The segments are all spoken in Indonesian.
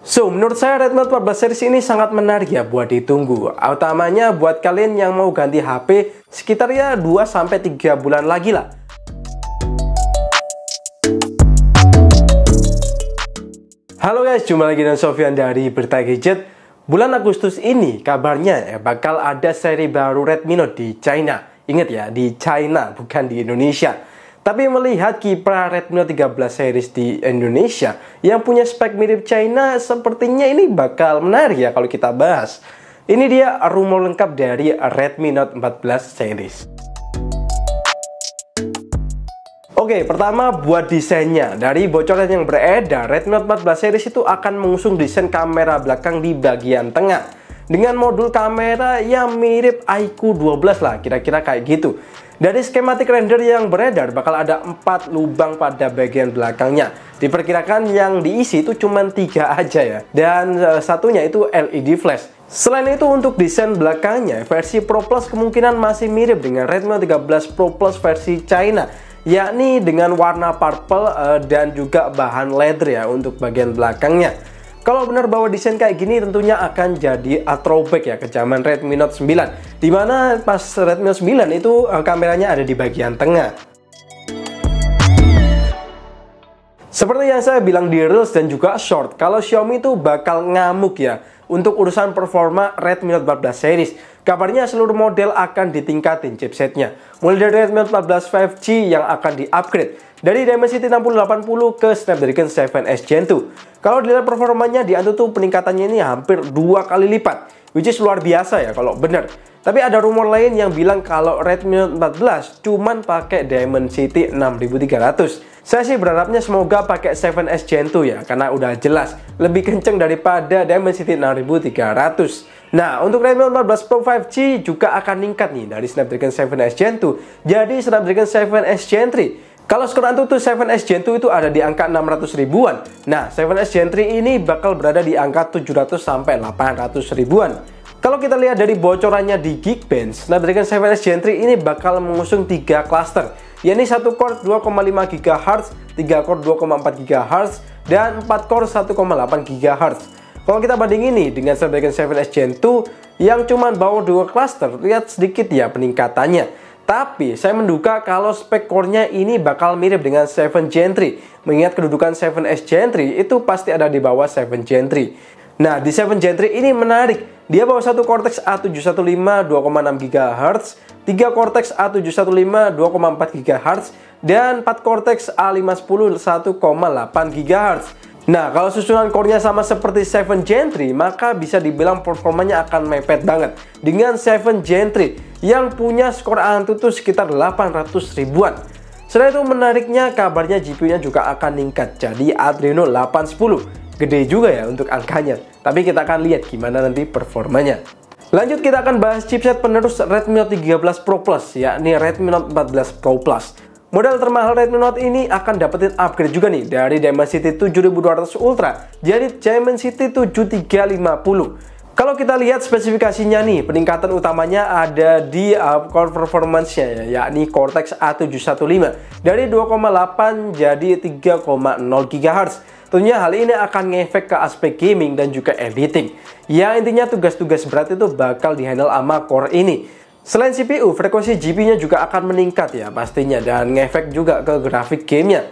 Menurut saya Redmi Note 14 series ini sangat menarik ya buat ditunggu. Utamanya buat kalian yang mau ganti HP sekitar ya 2-3 bulan lagi lah. Halo guys, jumpa lagi dengan Sofyan dari Berita Gadget. Bulan Agustus ini kabarnya bakal ada seri baru Redmi Note di China. Ingat ya, di China bukan di Indonesia. Tapi melihat kiprah Redmi Note 13 series di Indonesia yang punya spek mirip China, sepertinya ini bakal menarik ya kalau kita bahas. Ini dia rumor lengkap dari Redmi Note 14 series. Oke, pertama buat desainnya. Dari bocoran yang beredar, Redmi Note 14 series itu akan mengusung desain kamera belakang di bagian tengah dengan modul kamera yang mirip iQOO 12 lah, kira-kira kayak gitu. Dari skematik render yang beredar, bakal ada 4 lubang pada bagian belakangnya. Diperkirakan yang diisi itu cuma 3 aja ya. Dan satunya itu LED flash. Selain itu untuk desain belakangnya, versi Pro Plus kemungkinan masih mirip dengan Redmi Note 13 Pro Plus versi China, yakni dengan warna purple dan juga bahan leather ya untuk bagian belakangnya. Kalau benar bawa desain kayak gini tentunya akan jadi throwback ya ke zaman Redmi Note 9, dimana pas Redmi Note 9 itu kameranya ada di bagian tengah. Seperti yang saya bilang di Reels dan juga Short, kalau Xiaomi itu bakal ngamuk ya untuk urusan performa Redmi Note 14 series. Kabarnya seluruh model akan ditingkatin chipsetnya, mulai dari Redmi Note 14 5G yang akan di-upgrade dari Dimensity 6080 ke Snapdragon 7S Gen 2. Kalau dilihat performanya di Antutu peningkatannya ini hampir 2 kali lipat, which is luar biasa ya kalau bener. Tapi ada rumor lain yang bilang kalau Redmi Note 14 cuman pakai Dimensity 6300. Saya sih berharapnya semoga pakai 7S Gen 2 ya, karena udah jelas lebih kenceng daripada Dimensity 6300. Nah, untuk Redmi Note 14 Pro 5G juga akan meningkat nih dari Snapdragon 7S Gen 2 jadi Snapdragon 7S Gen 3. Kalau skor Antutu 7S Gen 2 itu ada di angka 600 ribuan. Nah, 7S Gen 3 ini bakal berada di angka 700 sampai 800 ribuan. Kalau kita lihat dari bocorannya di Geekbench, Snapdragon 7S Gen 3 ini bakal mengusung 3 cluster, yakni 1 core 2,5 GHz, 3 core 2,4 GHz, dan 4 core 1,8 GHz. Kalau kita bandingin nih dengan Snapdragon 7S Gen 2 yang cuma bawa 2 cluster, lihat sedikit ya peningkatannya. Tapi saya menduga kalau spek core-nya ini bakal mirip dengan 7 Gen 3. Mengingat kedudukan 7S Gen 3 itu pasti ada di bawah 7 Gen 3. Nah, di 7 Gen 3 ini menarik. Dia bawa 1 Cortex A715 2,6 GHz, 3 Cortex A715 2,4 GHz, dan 4 Cortex A510 1,8 GHz. Nah, kalau susunan core-nya sama seperti 7 Gen 3, maka bisa dibilang performanya akan mepet banget dengan 7 Gen 3 yang punya skor Antutu sekitar 800 ribuan. Selain itu menariknya, kabarnya GPU-nya juga akan meningkat jadi Adreno 810. Gede juga ya untuk angkanya, tapi kita akan lihat gimana nanti performanya. Lanjut kita akan bahas chipset penerus Redmi Note 13 Pro Plus, yakni Redmi Note 14 Pro Plus. Model termahal Redmi Note ini akan dapetin upgrade juga nih dari Dimensity 7200 Ultra jadi Dimensity 7350. Kalau kita lihat spesifikasinya nih, peningkatan utamanya ada di core performance-nya ya, yakni Cortex A715 dari 2,8 jadi 3,0 GHz. Tentunya hal ini akan ngefek ke aspek gaming dan juga editing. Ya intinya tugas-tugas berat itu bakal dihandle sama core ini. Selain CPU, frekuensi GPU-nya juga akan meningkat ya pastinya dan ngefek juga ke grafik gamenya.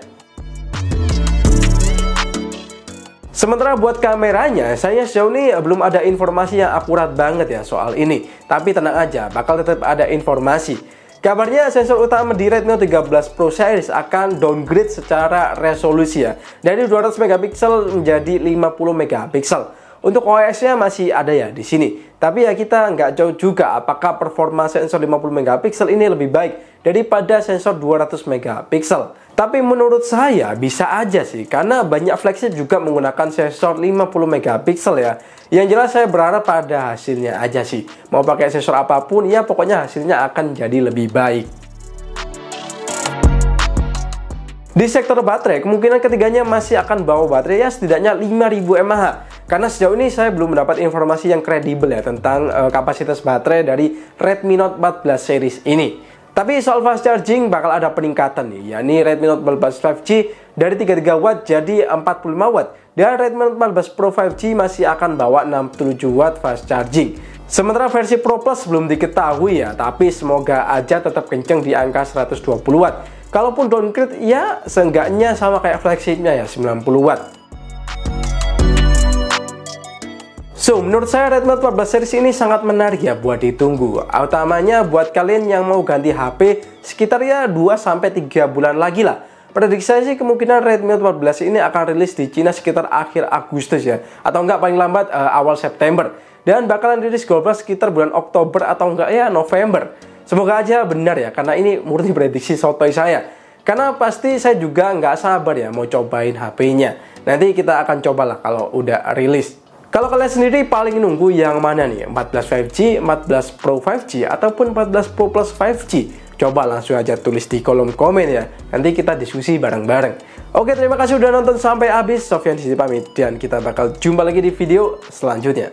Sementara buat kameranya, saya sejauh ini belum ada informasi yang akurat banget ya soal ini. Tapi tenang aja, bakal tetap ada informasi. Kabarnya sensor utama di Redmi Note 13 Pro series akan downgrade secara resolusi ya, dari 200 megapiksel menjadi 50 megapiksel. Untuk OIS-nya masih ada ya di sini. Tapi ya kita nggak jauh juga apakah performa sensor 50 megapiksel ini lebih baik daripada sensor 200 megapiksel. Tapi menurut saya bisa aja sih, karena banyak flagship juga menggunakan sensor 50 megapiksel ya. Yang jelas saya berharap pada hasilnya aja sih. Mau pakai sensor apapun ya pokoknya hasilnya akan jadi lebih baik. Di sektor baterai, kemungkinan ketiganya masih akan bawa baterai ya setidaknya 5000 mAh. Karena sejauh ini saya belum mendapat informasi yang kredibel ya tentang kapasitas baterai dari Redmi Note 14 series ini. Tapi soal fast charging bakal ada peningkatan nih, yakni Redmi Note 14 5G dari 33 Watt jadi 45 Watt Dan Redmi Note 14 Pro 5G masih akan bawa 67 watt fast charging. Sementara versi Pro Plus belum diketahui ya, tapi semoga aja tetap kenceng di angka 120 watt. Kalaupun downgrade ya seenggaknya sama kayak flagshipnya ya, 90 watt. So, menurut saya Redmi Note 14 series ini sangat menarik ya buat ditunggu. Utamanya buat kalian yang mau ganti HP sekitar ya 2-3 bulan lagi lah. Prediksi saya sih kemungkinan Redmi Note 14 ini akan rilis di Cina sekitar akhir Agustus ya. Atau enggak paling lambat awal September. Dan bakalan rilis global sekitar bulan Oktober atau enggak ya November. Semoga aja benar ya, karena ini murni prediksi sotoy saya. Karena pasti saya juga nggak sabar ya mau cobain HP-nya. Nanti kita akan cobalah kalau udah rilis. Kalau kalian sendiri paling nunggu yang mana nih? 14 5G, 14 Pro 5G, ataupun 14 Pro Plus 5G? Coba langsung aja tulis di kolom komen ya. Nanti kita diskusi bareng-bareng. Oke, terima kasih udah nonton sampai habis. Sofyan di sini pamit dan kita bakal jumpa lagi di video selanjutnya.